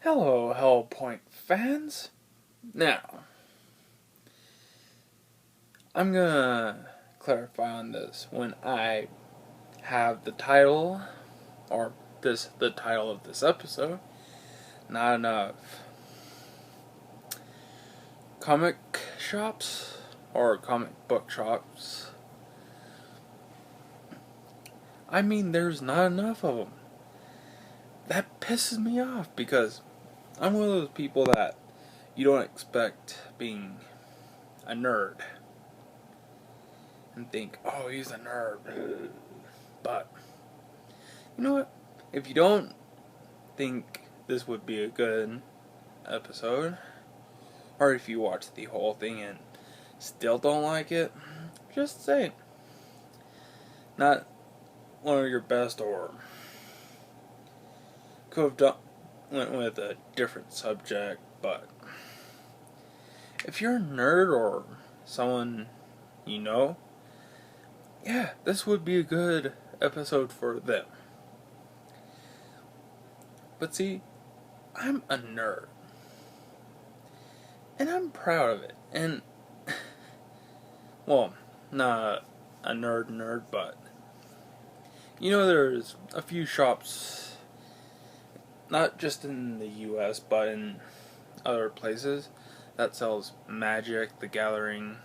Hello, Hellpoint fans. Now, I'm gonna clarify on this when I have the title, or the title of this episode, not enough comic shops or comic book shops. I mean, there's not enough of them. That pisses me off because I'm one of those people that you don't expect being a nerd and think, oh, he's a nerd. But, you know what? If you don't think this would be a good episode, or if you watch the whole thing and still don't like it, just say it. Not one of your best, or could have went with a different subject, but if you're a nerd or someone you know, yeah, this would be a good episode for them. But see, I'm a nerd. And I'm proud of it. And, well, not a nerd, but, there's a few shops, not just in the US, but in other places, that sells Magic, the Gathering,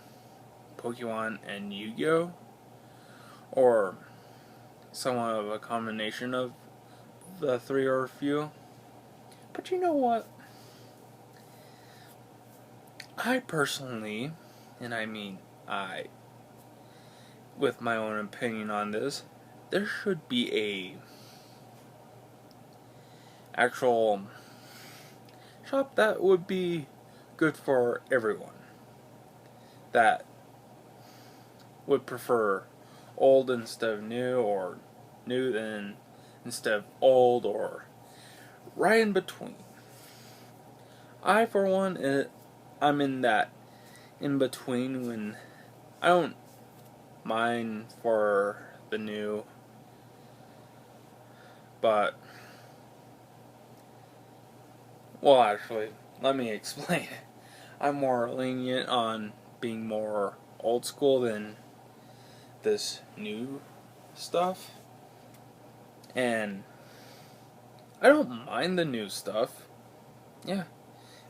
Pokemon, and Yu-Gi-Oh! Or somewhat of a combination of the three or a few. But you know what? I personally, and I mean I, with my own opinion on this, there should be a actual shop that would be good for everyone, that would prefer old instead of new, or new then instead of old, or right in between. I, for one, I'm in that in between when I don't mind for the new, but, well, actually, let me explain. I'm more lenient on being more old school than this new stuff, and I don't mind the new stuff. Yeah,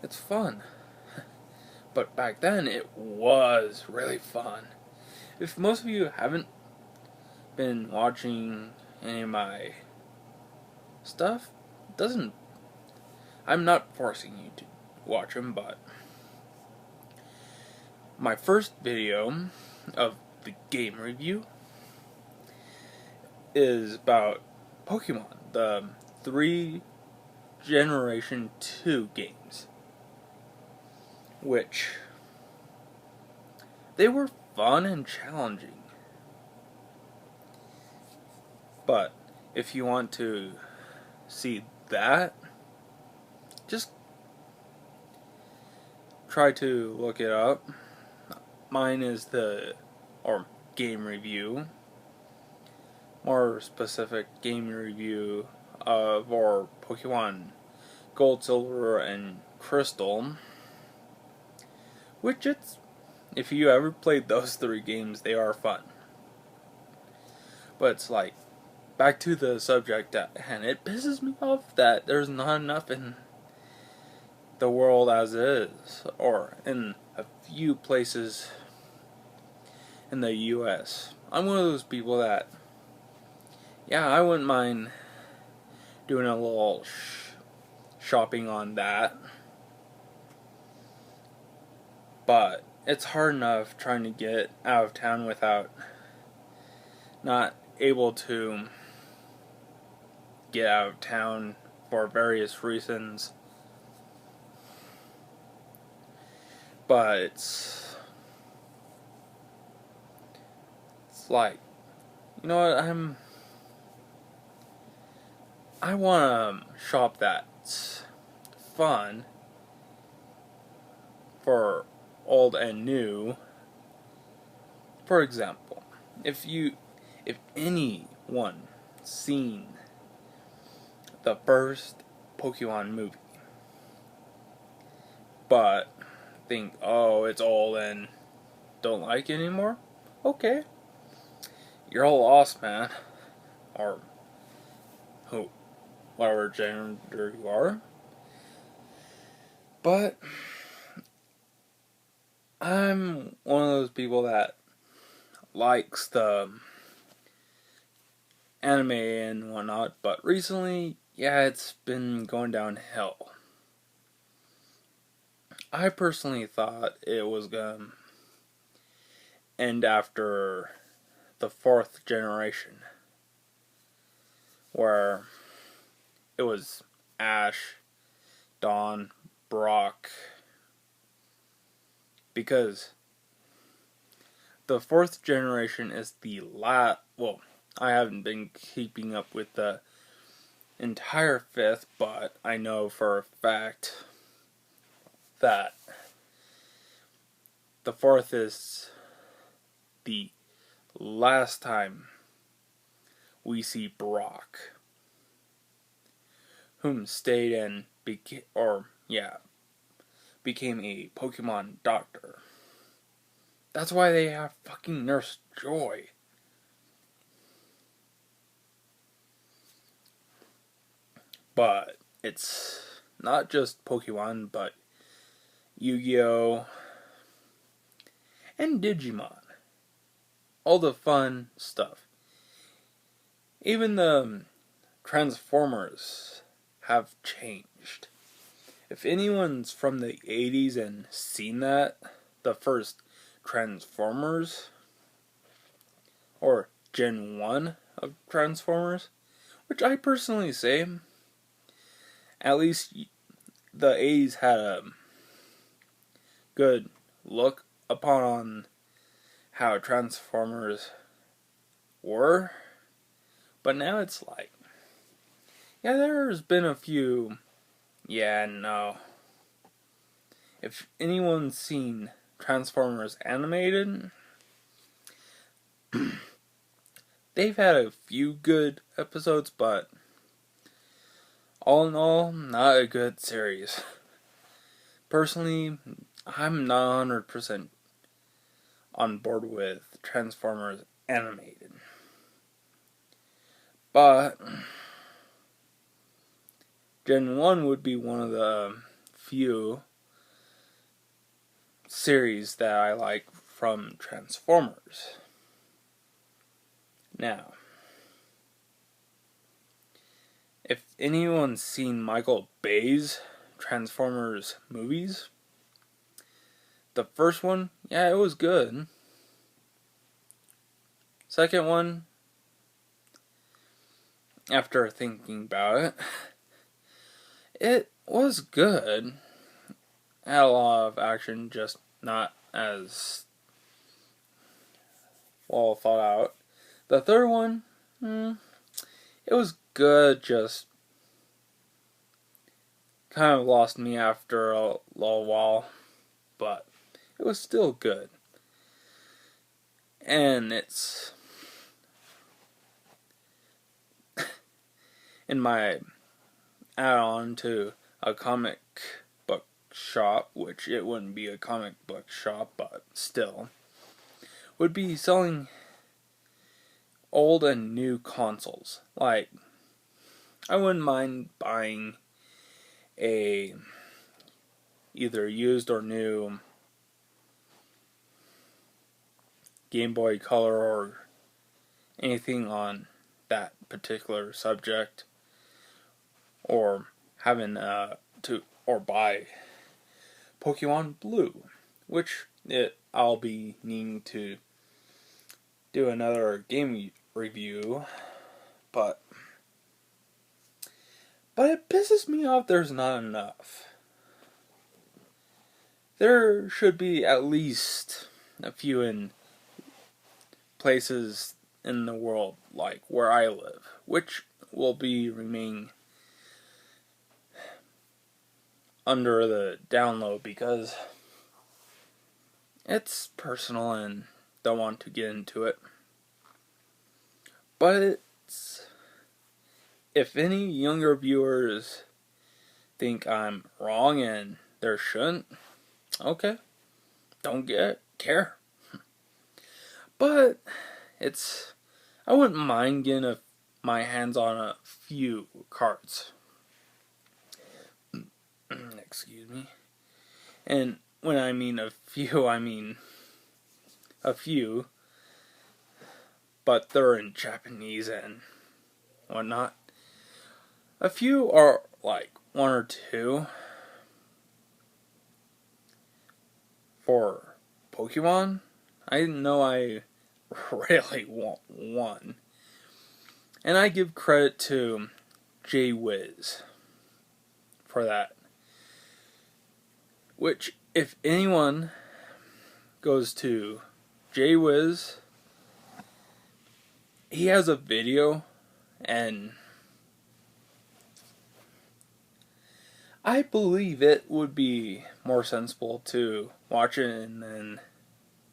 it's fun. But back then, it was really fun. If most of you haven't been watching any of my stuff, I'm not forcing you to watch them, but my first video of the game review is about Pokemon, the 3 Generation 2 games, which they were fun and challenging. But if you want to see that, just try to look it up. Mine is game review, more specific game review of Pokemon Gold, Silver, and Crystal, which if you ever played those 3 games, they are fun. But it's like, back to the subject at hand, it pisses me off that there's not enough in the world as is, or in a few places in the US. I'm one of those people that, yeah, I wouldn't mind doing a little shopping on that, but it's hard enough trying to get out of town without not able to get out of town for various reasons. But it's like, you know what, I want to shop that's fun for old and new. For example, if anyone seen the first Pokemon movie, but think, oh, it's old and don't like it anymore, okay. You're all lost, man. Or who, whatever gender you are. But I'm one of those people that likes the anime and whatnot, but recently, yeah, it's been going downhill. I personally thought it was gonna end after the fourth generation, where it was Ash, Dawn, Brock, because the fourth generation is the last. Well, I haven't been keeping up with the entire fifth, but I know for a fact that the fourth is the last time we see Brock, whom stayed and became a Pokemon doctor. That's why they have fucking Nurse Joy. But it's not just Pokemon, but Yu-Gi-Oh! And Digimon. All the fun stuff. Even the Transformers have changed. If anyone's from the 80s and seen that, the first Transformers, or Gen 1 of Transformers, which I personally say, at least the 80s had a good look upon how Transformers were, but now it's like, yeah, there's been a few, yeah, no. If anyone's seen Transformers animated, they've had a few good episodes, but all in all, not a good series. Personally, I'm not 100% on board with Transformers animated. But Gen 1 would be one of the few series that I like from Transformers. Now, if anyone's seen Michael Bay's Transformers movies, the first one, yeah, it was good. Second one, after thinking about it, it was good. Had a lot of action, just not as well thought out. The third one, it was good, just kind of lost me after a little while, but it was still good. And it's in my add-on to a comic book shop, which it wouldn't be a comic book shop, but still, would be selling old and new consoles. Like, I wouldn't mind buying a either used or new Game Boy Color or anything on that particular subject, or having or buy Pokemon Blue, which I'll be needing to do another game review, but it pisses me off there's not enough. There should be at least a few in places in the world, like where I live, which will be remaining under the download because it's personal and don't want to get into it. But if any younger viewers think I'm wrong and there shouldn't. Okay, don't care. But I wouldn't mind getting my hands on a few cards. Excuse me. And when I mean a few, I mean a few, but they're in Japanese and whatnot. A few are like one or two for Pokemon. I know I really want one. And I give credit to J-Wiz for that. Which, if anyone goes to J-Wiz, he has a video, and I believe it would be more sensible to watch it and then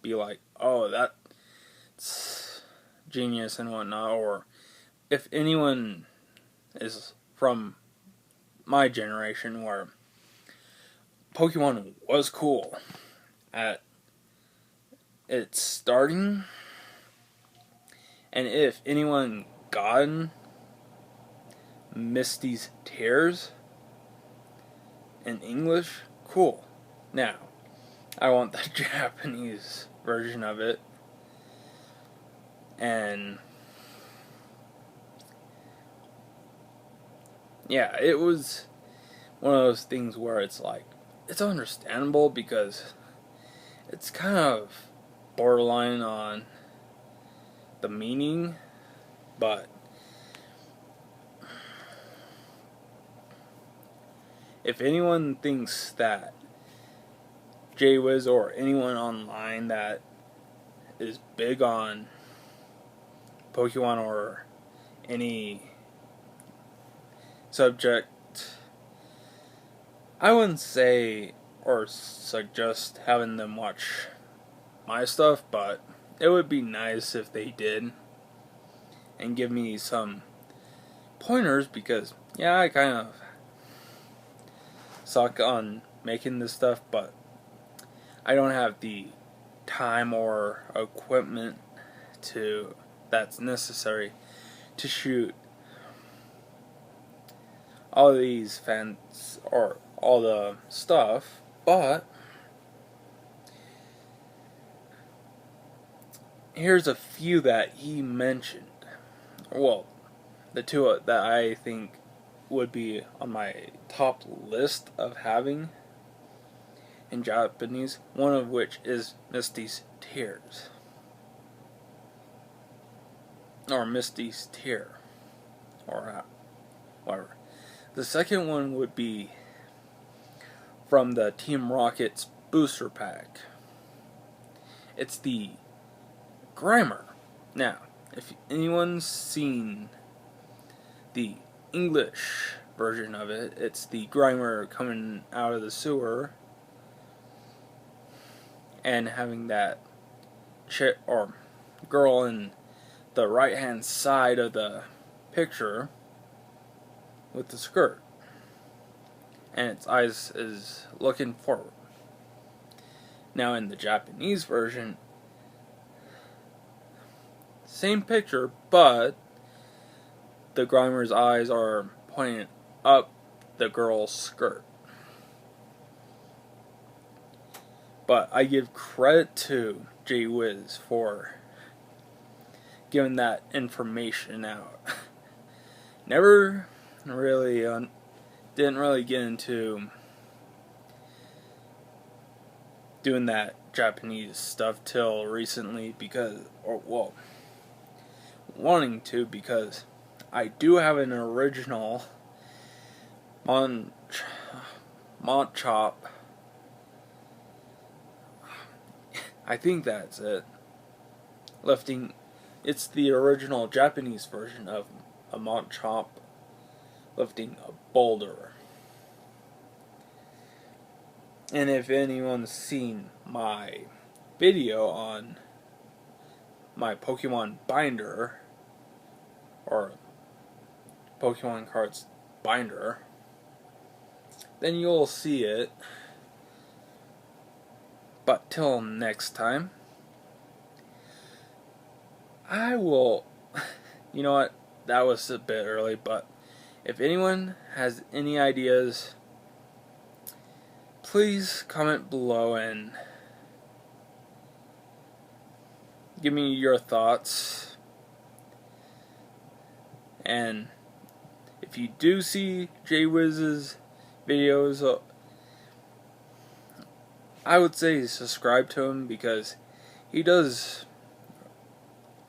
be like, oh, that's genius and whatnot. Or if anyone is from my generation where Pokemon was cool at its starting, and if anyone gotten Misty's Tears in English, cool. Now, I want the Japanese version of it, and yeah, it was one of those things where it's like, it's understandable because it's kind of borderline on the meaning, but if anyone thinks that J-Wiz or anyone online that is big on Pokemon or any subject, I wouldn't say or suggest having them watch my stuff, but it would be nice if they did and give me some pointers, because yeah, I kind of suck on making this stuff, but I don't have the time or equipment that's necessary to shoot all these fans or all the stuff. But here's a few that he mentioned. Well, the two that I think would be on my top list of having in Japanese, one of which is Misty's Tears. Or Misty's Tear. Or whatever. The second one would be from the Team Rocket's booster pack. It's the Grimer. Now, if anyone's seen the English version of it, it's the Grimer coming out of the sewer and having that chick or girl in the right hand side of the picture with the skirt, and its eyes is looking forward. Now in the Japanese version, same picture, but the Grimer's eyes are pointing up the girl's skirt. But I give credit to J-Wiz for giving that information out. Never really, didn't really get into doing that Japanese stuff till recently wanting to, because I do have an original Machop. I think that's it. It's the original Japanese version of a Machop lifting a boulder. And if anyone's seen my video on my Pokemon binder, or Pokemon cards binder, then you'll see it But till next time, I will. You know what? That was a bit early, but if anyone has any ideas, please comment below and give me your thoughts. And if you do see JWiz's videos, I would say subscribe to him because he does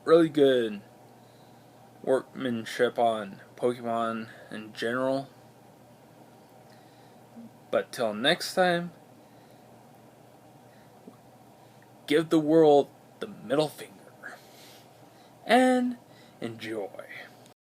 really good workmanship on Pokemon in general. But till next time, give the world the middle finger and enjoy.